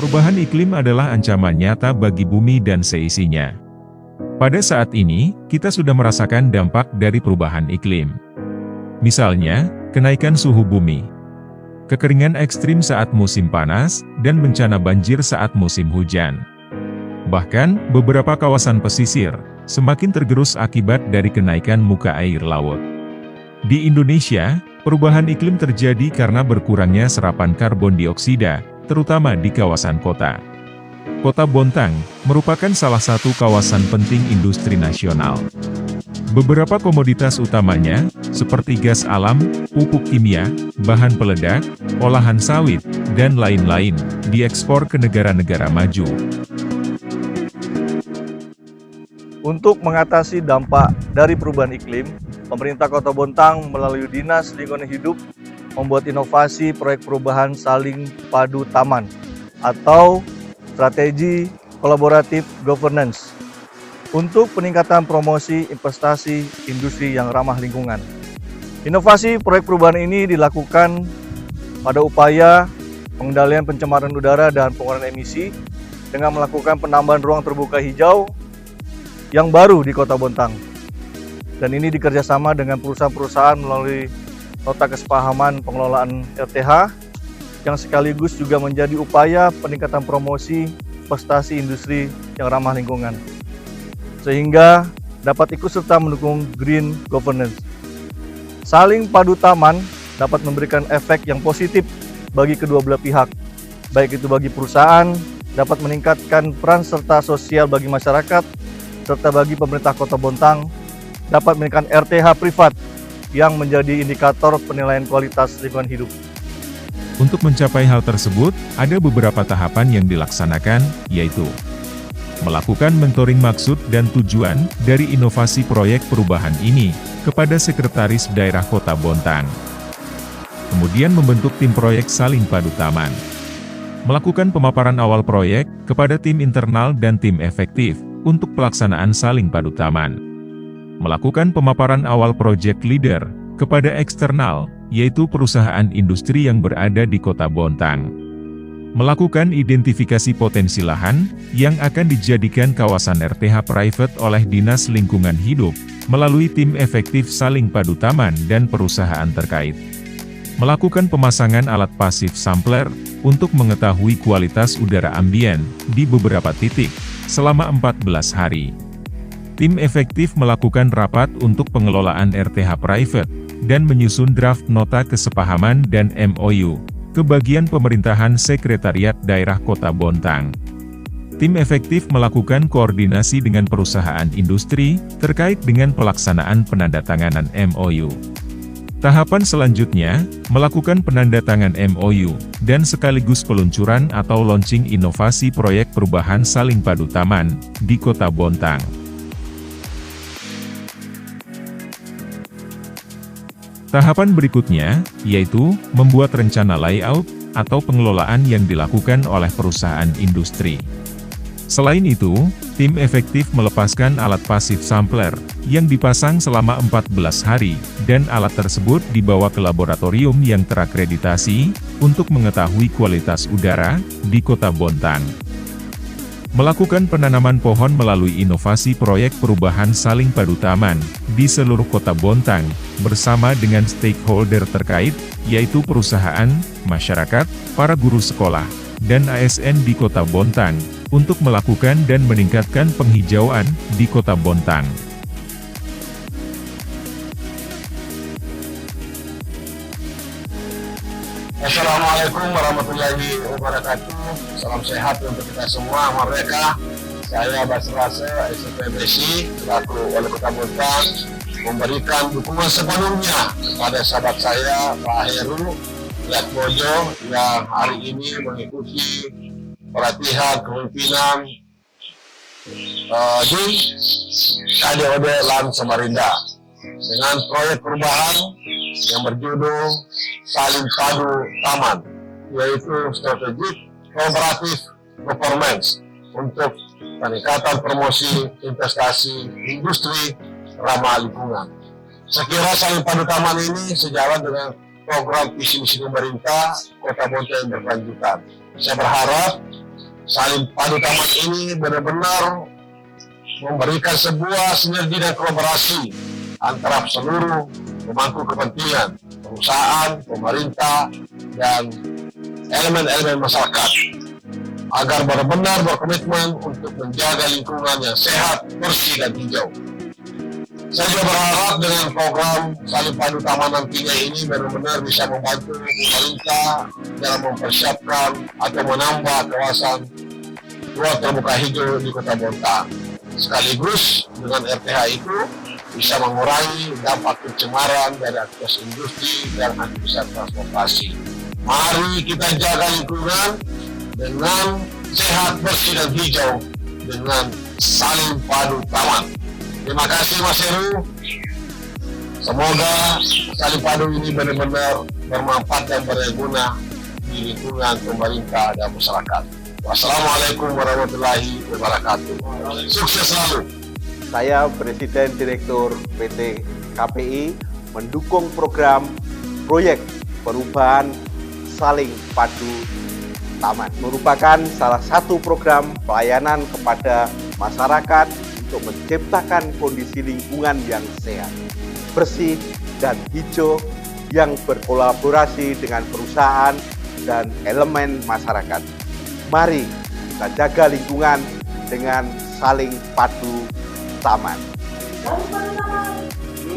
Perubahan iklim adalah ancaman nyata bagi bumi dan seisinya. Pada saat ini, kita sudah merasakan dampak dari perubahan iklim. Misalnya, kenaikan suhu bumi, kekeringan ekstrim saat musim panas, dan bencana banjir saat musim hujan. Bahkan, beberapa kawasan pesisir semakin tergerus akibat dari kenaikan muka air laut. Di Indonesia, perubahan iklim terjadi karena berkurangnya serapan karbon dioksida, terutama di kawasan kota. Kota Bontang merupakan salah satu kawasan penting industri nasional. Beberapa komoditas utamanya, seperti gas alam, pupuk kimia, bahan peledak, olahan sawit, dan lain-lain, diekspor ke negara-negara maju. Untuk mengatasi dampak dari perubahan iklim, pemerintah Kota Bontang melalui Dinas Lingkungan Hidup membuat inovasi proyek perubahan saling padu taman atau strategi kolaboratif governance untuk peningkatan promosi investasi industri yang ramah lingkungan. Inovasi proyek perubahan ini dilakukan pada upaya pengendalian pencemaran udara dan pengurangan emisi dengan melakukan penambahan ruang terbuka hijau yang baru di Kota Bontang. Dan ini dikerjasama dengan perusahaan-perusahaan melalui nota kesepahaman pengelolaan RTH yang sekaligus juga menjadi upaya peningkatan promosi investasi industri yang ramah lingkungan, sehingga dapat ikut serta mendukung green governance. Saling padu taman dapat memberikan efek yang positif bagi kedua belah pihak, baik itu bagi perusahaan, dapat meningkatkan peran serta sosial bagi masyarakat, serta bagi pemerintah Kota Bontang, dapat meningkatkan RTH privat yang menjadi indikator penilaian kualitas lingkungan hidup. Untuk mencapai hal tersebut, ada beberapa tahapan yang dilaksanakan, yaitu melakukan mentoring maksud dan tujuan dari inovasi proyek perubahan ini kepada Sekretaris Daerah Kota Bontang. Kemudian membentuk tim proyek saling padu taman. Melakukan pemaparan awal proyek kepada tim internal dan tim efektif untuk pelaksanaan saling padu taman. Melakukan pemaparan awal project leader kepada eksternal, yaitu perusahaan industri yang berada di Kota Bontang. Melakukan identifikasi potensi lahan yang akan dijadikan kawasan RTH private oleh Dinas Lingkungan Hidup melalui tim efektif saling padu taman dan perusahaan terkait. Melakukan pemasangan alat pasif sampler untuk mengetahui kualitas udara ambien di beberapa titik selama 14 hari. Tim efektif melakukan rapat untuk pengelolaan RTH private dan menyusun draft nota kesepahaman dan MOU ke bagian pemerintahan Sekretariat Daerah Kota Bontang. Tim efektif melakukan koordinasi dengan perusahaan industri terkait dengan pelaksanaan penandatanganan MOU. Tahapan selanjutnya, melakukan penandatangan MOU dan sekaligus peluncuran atau launching inovasi proyek perubahan saling padu taman di Kota Bontang. Tahapan berikutnya, yaitu membuat rencana layout atau pengelolaan yang dilakukan oleh perusahaan industri. Selain itu, tim efektif melepaskan alat pasif sampler yang dipasang selama 14 hari, dan alat tersebut dibawa ke laboratorium yang terakreditasi untuk mengetahui kualitas udara di Kota Bontang. Melakukan penanaman pohon melalui inovasi proyek perubahan saling padu taman di seluruh Kota Bontang bersama dengan stakeholder terkait, yaitu perusahaan, masyarakat, para guru sekolah, dan ASN di Kota Bontang, untuk melakukan dan meningkatkan penghijauan di Kota Bontang. Assalamualaikum warahmatullahi wabarakatuh. Salam sehat untuk kita semua. Merdeka. Saya Basrase SPBC selaku Wali Kota Bontang memberikan dukungan sepenuhnya kepada sahabat saya Pak Heru Yatmojo yang hari ini mengikuti pelatihan kepemimpinan di KDOD LAN Samarinda dengan proyek perubahan yang berjudul Saling Padu Taman, yaitu strategic cooperative governance untuk peningkatan promosi investasi industri ramah lingkungan. Sekira Saling Padu Taman ini sejalan dengan program visi misi pemerintah Kota Bontang yang berkelanjutan. Saya berharap Saling Padu Taman ini benar-benar memberikan sebuah sinergi dan kolaborasi antara seluruh pemangku kepentingan, perusahaan, pemerintah, dan elemen-elemen masyarakat agar benar-benar berkomitmen untuk menjaga lingkungan yang sehat, bersih, dan hijau. Saya juga berharap dengan program Saling Padu Taman nantinya ini benar-benar bisa membantu pemerintah dalam mempersiapkan atau menambah kawasan ruang terbuka hijau di Kota Bontang. Sekaligus dengan RTH itu bisa mengurangi dampak pencemaran dari aktivitas industri dan aktivitas transportasi. Mari kita jaga lingkungan dengan sehat, bersih, dan hijau dengan Saling Padu Taman. Terima kasih Mas Heru. Semoga Saling Padu ini benar-benar bermanfaat dan berguna di lingkungan pemerintah dan masyarakat. Wassalamualaikum warahmatullahi wabarakatuh. Sukses selalu. Saya Presiden Direktur PT KPI mendukung program proyek perubahan Saling Padu Taman. Merupakan salah satu program pelayanan kepada masyarakat untuk menciptakan kondisi lingkungan yang sehat, bersih, dan hijau yang berkolaborasi dengan perusahaan dan elemen masyarakat. Mari kita jaga lingkungan dengan Saling Padu Taman.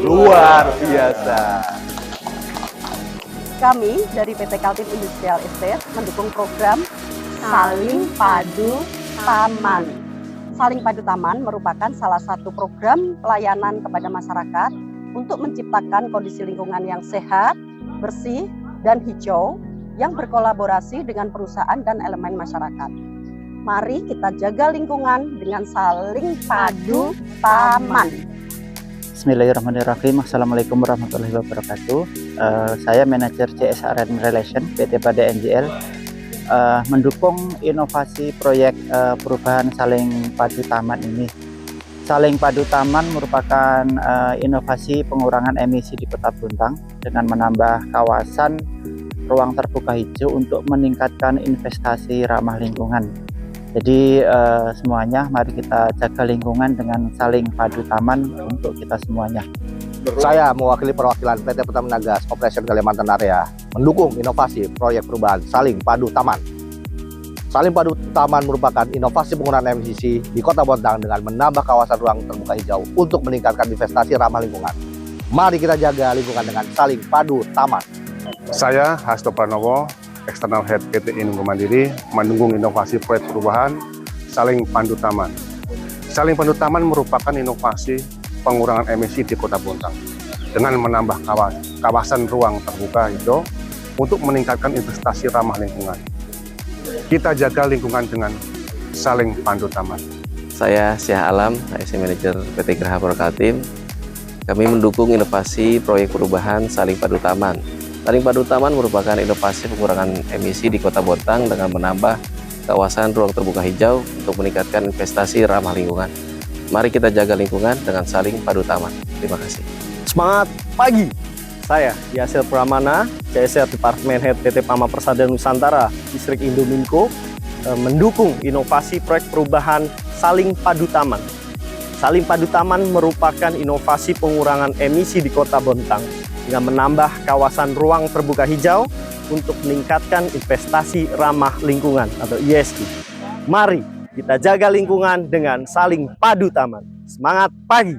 Luar biasa. Kami dari PT Kaltim Industrial Estate mendukung program Saling Padu Taman. Saling Padu Taman merupakan salah satu program pelayanan kepada masyarakat untuk menciptakan kondisi lingkungan yang sehat, bersih, dan hijau yang berkolaborasi dengan perusahaan dan elemen masyarakat. Mari kita jaga lingkungan dengan Saling Padu Taman. Bismillahirrahmanirrahim. Assalamualaikum warahmatullahi wabarakatuh. Saya manajer CSR and Relation PT Pada NGL, mendukung inovasi proyek perubahan Saling Padu Taman ini. Saling Padu Taman merupakan inovasi pengurangan emisi di Kota Bontang dengan menambah kawasan ruang terbuka hijau untuk meningkatkan investasi ramah lingkungan. Jadi semuanya mari kita jaga lingkungan dengan Saling Padu Taman untuk kita semuanya. Saya mewakili perwakilan PT Pertamina Gas Operation Kalimantan Area mendukung inovasi proyek perubahan Saling Padu Taman. Saling Padu Taman merupakan inovasi pengurangan emisi di Kota Bontang dengan menambah kawasan ruang terbuka hijau untuk meningkatkan investasi ramah lingkungan. Mari kita jaga lingkungan dengan Saling Padu Taman. Saya Hasto Pranowo, External Head PT Inunggo Mandiri, mendukung inovasi proyek perubahan Saling Padu Taman. Saling Padu Taman merupakan inovasi pengurangan emisi di Kota Bontang dengan menambah kawasan ruang terbuka hijau untuk meningkatkan investasi ramah lingkungan. Kita jaga lingkungan dengan Saling Padu Taman. Saya Syah Alam, ASN Manager PT Graha Kaltim. Kami mendukung inovasi proyek perubahan Saling Padu Taman. Saling Padu Taman merupakan inovasi pengurangan emisi di Kota Bontang dengan menambah kawasan ruang terbuka hijau untuk meningkatkan investasi ramah lingkungan. Mari kita jaga lingkungan dengan Saling Padu Taman. Terima kasih. Semangat pagi! Saya Yasir Pramana, CSR Departemen Head PT Pama Persada Nusantara, Distrik Indominco, mendukung inovasi proyek perubahan Saling Padu Taman. Saling Padu Taman merupakan inovasi pengurangan emisi di Kota Bontang dengan menambah kawasan ruang terbuka hijau untuk meningkatkan investasi ramah lingkungan atau ESG. Mari kita jaga lingkungan dengan Saling Padu Taman. Semangat pagi!